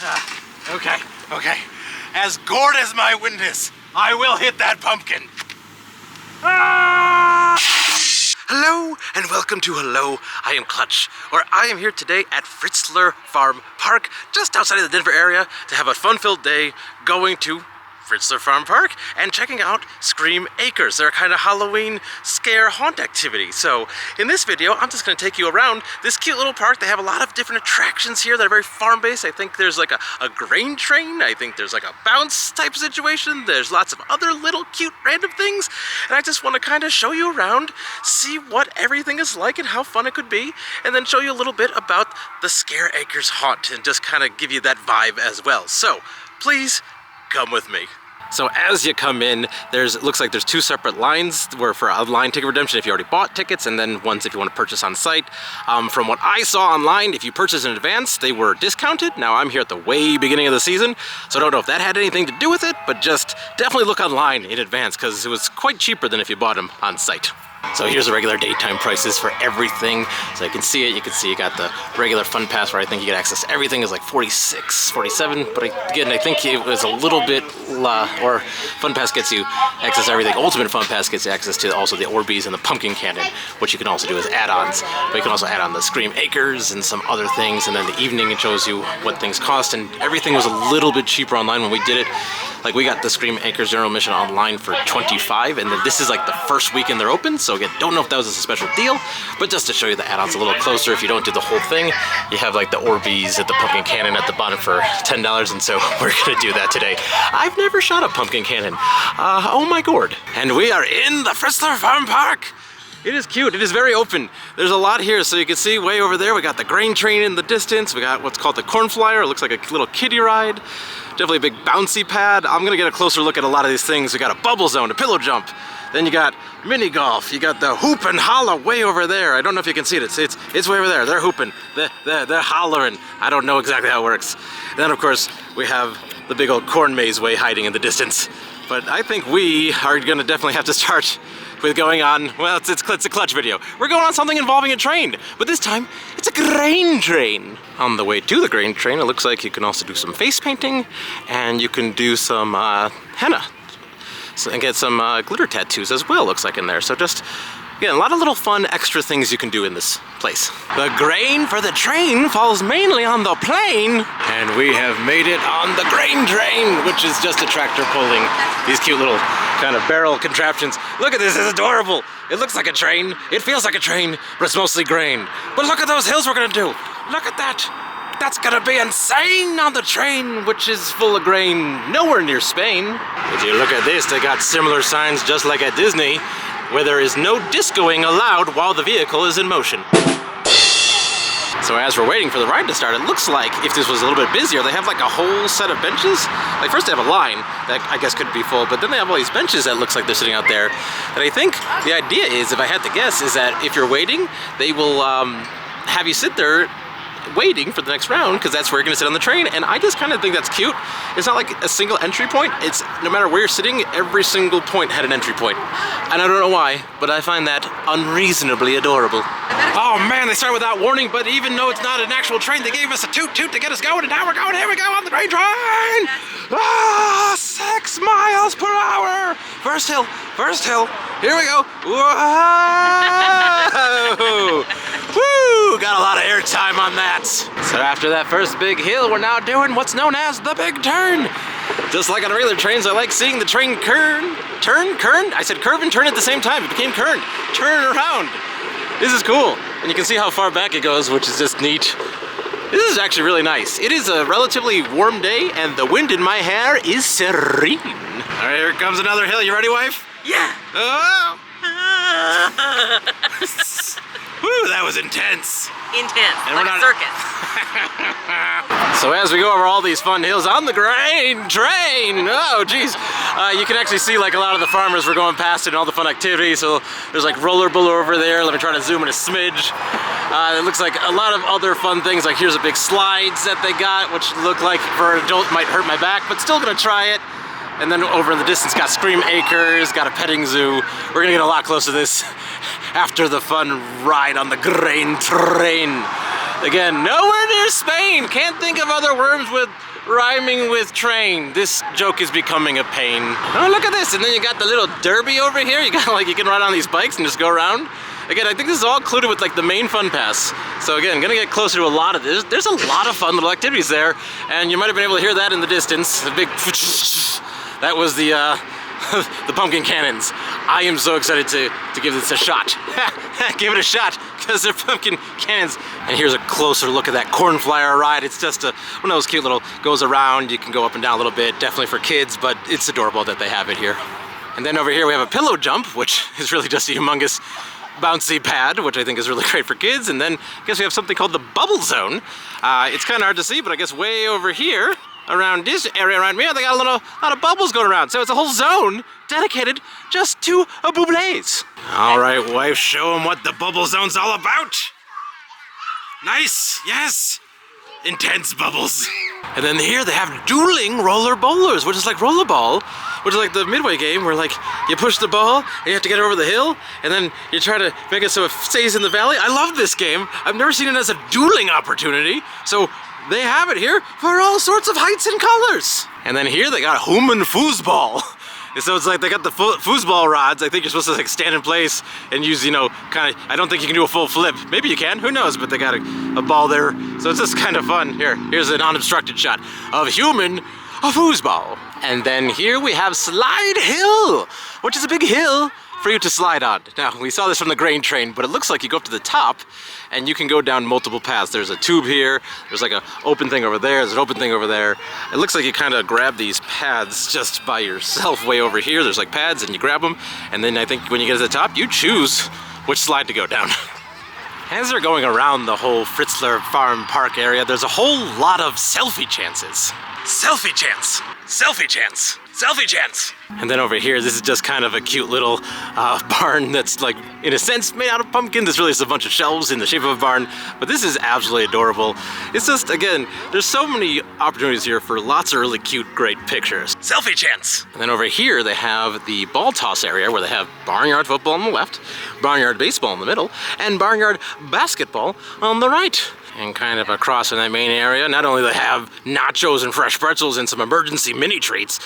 Okay. As gourd as my witness, I will hit that pumpkin. Ah! Hello and welcome to Hello, I am Clutch, where I am here today at Fritzler Farm Park, just outside of the Denver area, to have a fun-filled day going to Fritzler Farm Park and checking out Scream Acres. They're a kind of Halloween scare haunt activity. So in this video, I'm just going to take you around this cute little park. They have a lot of different attractions here that are very farm-based. I think there's like a grain train. I think there's like a bounce type situation. There's lots of other little cute random things. And I just want to kind of show you around, see what everything is like and how fun it could be, and then show you a little bit about the Scare Acres haunt and just kind of give you that vibe as well. So please come with me. So as you come in, looks like there's two separate lines where for online ticket redemption if you already bought tickets, and then ones if you want to purchase on site. From what I saw online, if you purchase in advance, they were discounted. Now I'm here at the way beginning of the season, so I don't know if that had anything to do with it, but just definitely look online in advance because it was quite cheaper than if you bought them on site. So here's the regular daytime prices for everything. So you can see it, you got the regular Fun Pass where I think you get access to everything is like $46, $47, but again, I think it was a little bit, or Fun Pass gets you access to everything. Ultimate Fun Pass gets you access to also the Orbeez and the Pumpkin Cannon, which you can also do as add-ons. But you can also add on the Scream Acres and some other things, and then the evening it shows you what things cost, and everything was a little bit cheaper online when we did it. Like we got the Scream Acres General Admission online for $25, and then this is like the first weekend they're open, so again, don't know if that was a special deal, but just to show you the add-ons a little closer, if you don't do the whole thing, you have like the Orbeez at the Pumpkin Cannon at the bottom for $10, and so we're gonna do that today. I've never shot a pumpkin cannon. Oh my gourd. And we are in the Fritzler Farm Park. It is cute, it is very open. There's a lot here, so you can see way over there, we got the grain train in the distance, we got what's called the corn flyer, it looks like a little kiddie ride. Definitely a big bouncy pad. I'm gonna get a closer look at a lot of these things. We got a bubble zone, a pillow jump. Then you got mini golf. You got the hoop and holler way over there. I don't know if you can see it. It's way over there. They're hooping. They're hollering. I don't know exactly how it works. And then of course we have the big old corn maze way hiding in the distance. But I think we are gonna definitely have to start with going on, well, it's a Clutch video. We're going on something involving a train, but this time it's a grain train. On the way to the grain train, it looks like you can also do some face painting, and you can do some henna, and get some glitter tattoos as well, looks like in there. So just, again, a lot of little fun extra things you can do in this place. The grain for the train falls mainly on the plain, and we have made it on the grain train, which is just a tractor pulling these cute little kind of barrel contraptions. Look at this, it's adorable. It looks like a train, it feels like a train, but it's mostly grain. But look at those hills we're gonna do. Look at that. That's gonna be insane on the train, which is full of grain, nowhere near Spain. If you look at this, they got similar signs just like at Disney, where there is no discoing allowed while the vehicle is in motion. So as we're waiting for the ride to start, it looks like if this was a little bit busier, they have like a whole set of benches. Like first they have a line that I guess could be full, but then they have all these benches that looks like they're sitting out there. And I think the idea is, if I had to guess, is that if you're waiting, they will have you sit there waiting for the next round, because that's where you're gonna sit on the train. And I just kind of think that's cute. It's not like a single entry point. It's no matter where you're sitting, every single point had an entry point. And I don't know why, but I find that unreasonably adorable. Oh man, they started without warning, but even though it's not an actual train, they gave us a toot toot to get us going, and now we're going, here we go on the grain train! Ah, 6 miles per hour! First hill, here we go. Whoa! Woo! Got a lot of air time on that. So after that first big hill, we're now doing what's known as the big turn. Just like on regular trains, I like seeing the train turn? I said curve and turn at the same time. It became turn around. This is cool. And you can see how far back it goes, which is just neat. This is actually really nice. It is a relatively warm day, and the wind in my hair is serene. All right, here comes another hill. You ready, wife? Yeah. Oh. Woo, that was intense. Intense, and like we're not... a circus. So as we go over all these fun hills on the grain train, oh geez, you can actually see like a lot of the farmers were going past it and all the fun activities. So there's like rollerball over there. Let me try to zoom in a smidge. It looks like a lot of other fun things. Like here's a big slides that they got, which look like for an adult might hurt my back, but still gonna try it. And then over in the distance got Scream Acres, got a petting zoo. We're gonna get a lot closer to this after the fun ride on the grain train. Again, nowhere near Spain. Can't think of other words with rhyming with train. This joke is becoming a pain. Oh, look at this. And then you got the little derby over here. You got like, you can ride on these bikes and just go around. Again, I think this is all included with like the main fun pass. So again, gonna get closer to a lot of this. There's a lot of fun little activities there. And you might have been able to hear that in the distance. The big, that was the the pumpkin cannons. I am so excited to give this a shot. Give it a shot, because they're pumpkin cannons. And here's a closer look at that corn flyer ride. It's just one of those cute little, goes around, you can go up and down a little bit, definitely for kids, but it's adorable that they have it here. And then over here we have a pillow jump, which is really just a humongous bouncy pad, which I think is really great for kids. And then I guess we have something called the bubble zone. It's kind of hard to see, but I guess way over here, around this area around me, they got a lot of bubbles going around. So it's a whole zone dedicated just to a bubbles. All right, wife, show them what the bubble zone's all about. Nice, yes. Intense bubbles. And then here they have dueling roller bowlers, which is like rollerball, which is like the midway game where like you push the ball and you have to get it over the hill, and then you try to make it so it stays in the valley. I love this game. I've never seen it as a dueling opportunity. So they have it here for all sorts of heights and colors. And then here they got human foosball. So it's like they got the foosball rods. I think you're supposed to like stand in place and use, you know, kind of, I don't think you can do a full flip. Maybe you can, who knows, but they got a ball there. So it's just kind of fun. Here's an unobstructed shot of human foosball. And then here we have Slide Hill, which is a big hill for you to slide on. Now, we saw this from the grain train, but it looks like you go up to the top and you can go down multiple paths. There's a tube here, there's like an open thing over there, there's an open thing over there. It looks like you kind of grab these pads just by yourself way over here. There's like pads and you grab them, and then I think when you get to the top, you choose which slide to go down. As they're going around the whole Fritzler Farm Park area, there's a whole lot of selfie chances. Selfie chance, selfie chance, selfie chance. And then over here, this is just kind of a cute little barn that's like, in a sense, made out of pumpkins. It's really just a bunch of shelves in the shape of a barn, but this is absolutely adorable. It's just, again, there's so many opportunities here for lots of really cute, great pictures. Selfie chance. And then over here, they have the ball toss area where they have barnyard football on the left, barnyard baseball in the middle, and barnyard basketball on the right. And kind of across in that main area, not only do they have nachos and fresh pretzels and some emergency mini treats,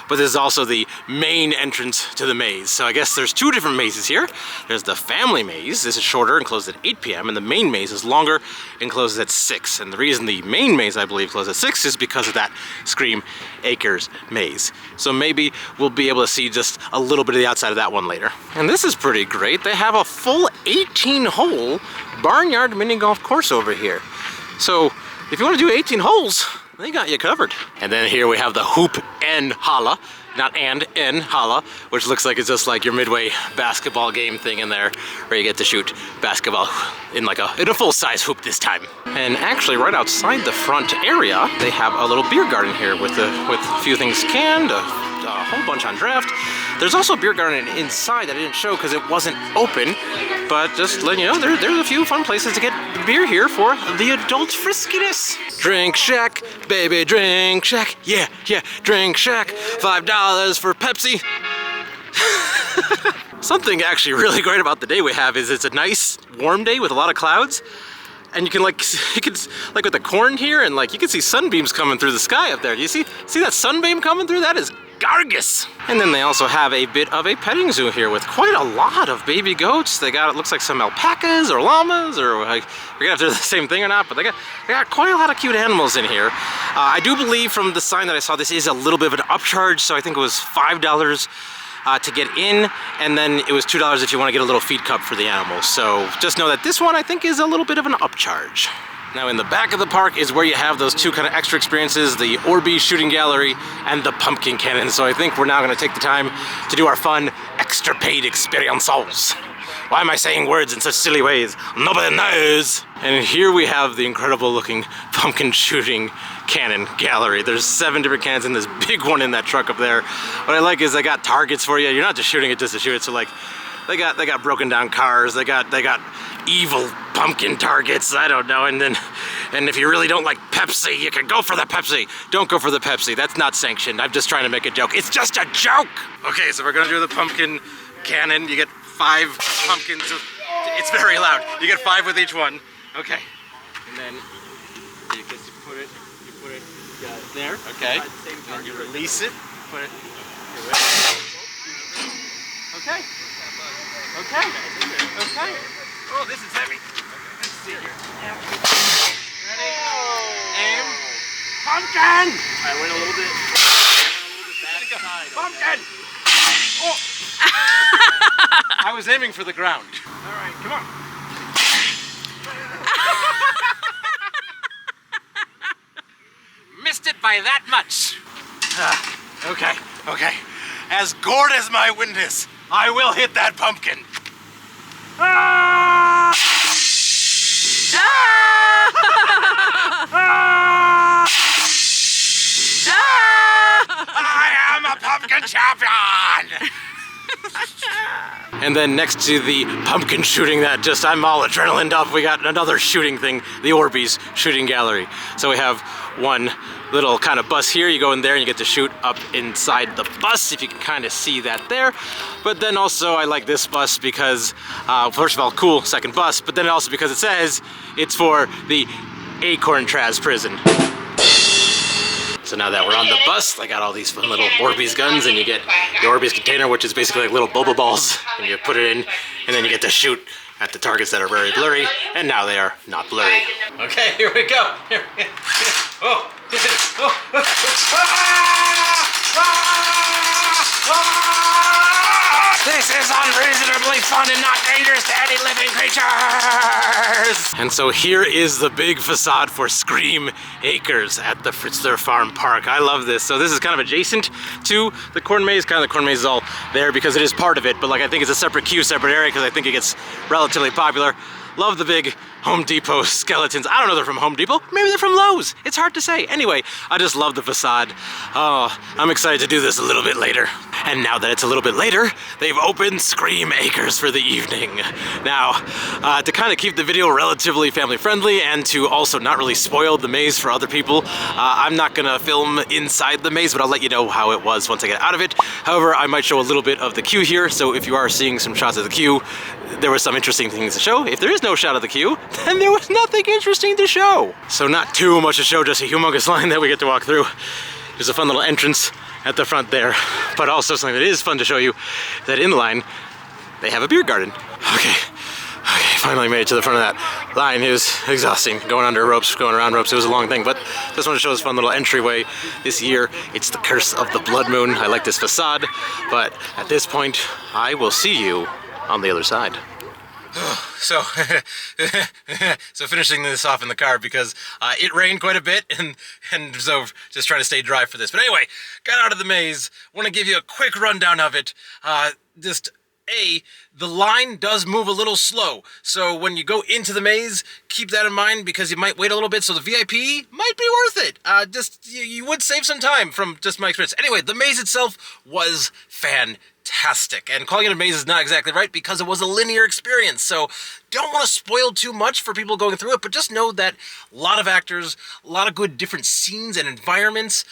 but this is also the main entrance to the maze. So I guess there's two different mazes here. There's the family maze. This is shorter and closed at 8 p.m. and the main maze is longer and closes at 6. And the reason the main maze, I believe, closes at 6 is because of that Scream Acres maze. So maybe we'll be able to see just a little bit of the outside of that one later. And this is pretty great. They have a full 18-hole barnyard mini golf course over here. So if you want to do 18 holes, they got you covered. And then here we have the hoop and holla, not and holla, which looks like it's just like your midway basketball game thing in there, where you get to shoot basketball in like a full-size hoop this time. And actually, right outside the front area, they have a little beer garden here with a few things canned, a whole bunch on draft. There's also a beer garden inside that I didn't show because it wasn't open, but just letting you know, there's a few fun places to get beer here for the adult friskiness. Drink Shack, baby, Drink Shack, yeah, Drink Shack, $5 for Pepsi. Something actually really great about the day we have is it's a nice warm day with a lot of clouds, and you can like with the corn here, and like you can see sunbeams coming through the sky up there. Do you see that sunbeam coming through? That is gorgeous. And then they also have a bit of a petting zoo here with quite a lot of baby goats. They got, it looks like some alpacas or llamas, or I forget if they're the same thing or not, but they got quite a lot of cute animals in here. I do believe from the sign that I saw, this is a little bit of an upcharge, so I think it was $5 to get in, and then it was $2 if you want to get a little feed cup for the animals. So just know that this one I think is a little bit of an upcharge. Now in the back of the park is where you have those two kind of extra experiences, the Orbeez Shooting Gallery and the pumpkin cannon. So I think we're now going to take the time to do our fun extra paid experiences. Why am I saying words in such silly ways? Nobody knows. And here we have the incredible looking pumpkin shooting cannon gallery. There's 7 different cannons and this big one in that truck up there. What I like is they got targets for you. You're not just shooting it just to shoot it. So like they got broken down cars. They got evil pumpkin targets. I don't know. And if you really don't like Pepsi, you can go for the Pepsi. Don't go for the Pepsi. That's not sanctioned. I'm just trying to make a joke. It's just a joke. Okay, so we're gonna do the pumpkin cannon. You get 5 pumpkins. It's very loud. You get 5 with each one. Okay. then you just put it there. Okay. And you release it. Put it. Okay. Okay. Okay. Oh, this is heavy. Let's see here. Ready? Aim. Pumpkin! I went a little bit back side. Pumpkin! Oh! I was aiming for the ground. All right, come on. Missed it by that much. Okay, okay. As gourd as my witness, I will hit that pumpkin. Ah! I am a pumpkin champion! And then next to the pumpkin shooting that I'm all adrenalined up, we got another shooting thing, the Orbeez Shooting Gallery. So we have one little kind of bus here, you go in there and you get to shoot up inside the bus, if you can kind of see that there. But then also I like this bus because, first of all, cool, second bus, but then also because it says it's for the Acorn Traz prison. So now that we're on the bus, I got all these fun little Orbeez guns, and you get the Orbeez container, which is basically like little boba balls, and you put it in, and then you get to shoot at the targets that are very blurry, and now they are not blurry. Okay, here we go. Here. Oh. This is unreasonably fun and not dangerous to any living creatures! And so here is the big facade for Scream Acres at the Fritzler Farm Park. I love this. So this is kind of adjacent to the corn maze. Kind of the corn maze is all there because it is part of it, but like I think it's a separate queue, separate area because I think it gets relatively popular. Love the big Home Depot skeletons. I don't know if they're from Home Depot. Maybe they're from Lowe's. It's hard to say. Anyway, I just love the facade. Oh, I'm excited to do this a little bit later. And now that it's a little bit later, they've opened Scream Acres for the evening. Now, to kind of keep the video relatively family friendly and to also not really spoil the maze for other people, I'm not gonna film inside the maze, but I'll let you know how it was once I get out of it. However, I might show a little bit of the queue here, so if you are seeing some shots of the queue, there were some interesting things to show. If there is no shot of the queue, then there was nothing interesting to show. So not too much to show, just a humongous line that we get to walk through. There's a fun little entrance at the front there, but also something that is fun to show you, that in the line, they have a beer garden. Okay, finally made it to the front of that line. It was exhausting, going under ropes, going around ropes. It was a long thing, but just want to show this fun little entryway. This year, it's the Curse of the Blood Moon. I like this facade, but at this point, I will see you on the other side. So finishing this off in the car because it rained quite a bit, and so just trying to stay dry for this. But anyway, got out of the maze. Want to give you a quick rundown of it. The line does move a little slow, so when you go into the maze, keep that in mind because you might wait a little bit, so the VIP might be worth it. You would save some time from just my experience. Anyway, the maze itself was fantastic, and calling it a maze is not exactly right because it was a linear experience, so don't want to spoil too much for people going through it, but just know that a lot of actors, a lot of good different scenes and environments.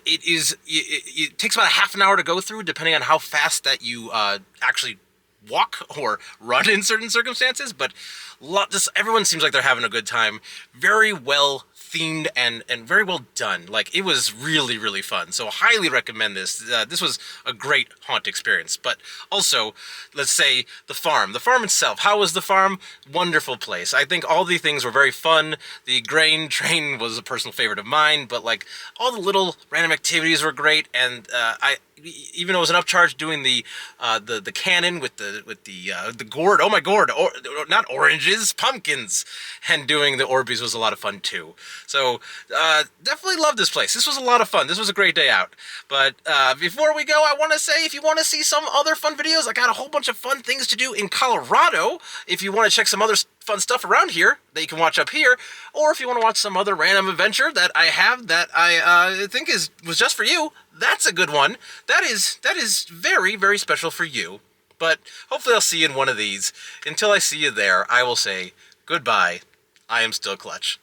It takes about a half an hour to go through, depending on how fast that you actually walk or run in certain circumstances, but everyone seems like they're having a good time. Very well themed and very well done. Like, it was really, really fun. So highly recommend this. This was a great haunt experience. But also, let's say the farm. The farm itself. How was the farm? Wonderful place. I think all the things were very fun. The grain train was a personal favorite of mine, but like all the little random activities were great, and even though it was an upcharge doing the cannon with the gourd. Oh my gourd! Not oranges, pumpkins, and doing the Orbeez was a lot of fun too. So definitely love this place. This was a lot of fun. This was a great day out. But before we go, I want to say, if you want to see some other fun videos, I got a whole bunch of fun things to do in Colorado. If you want to check some other fun stuff around here that you can watch up here, or if you want to watch some other random adventure that I have that I think was just for you, that's a good one. That is very, very special for you. But hopefully I'll see you in one of these. Until I see you there, I will say goodbye. I am still Clutch.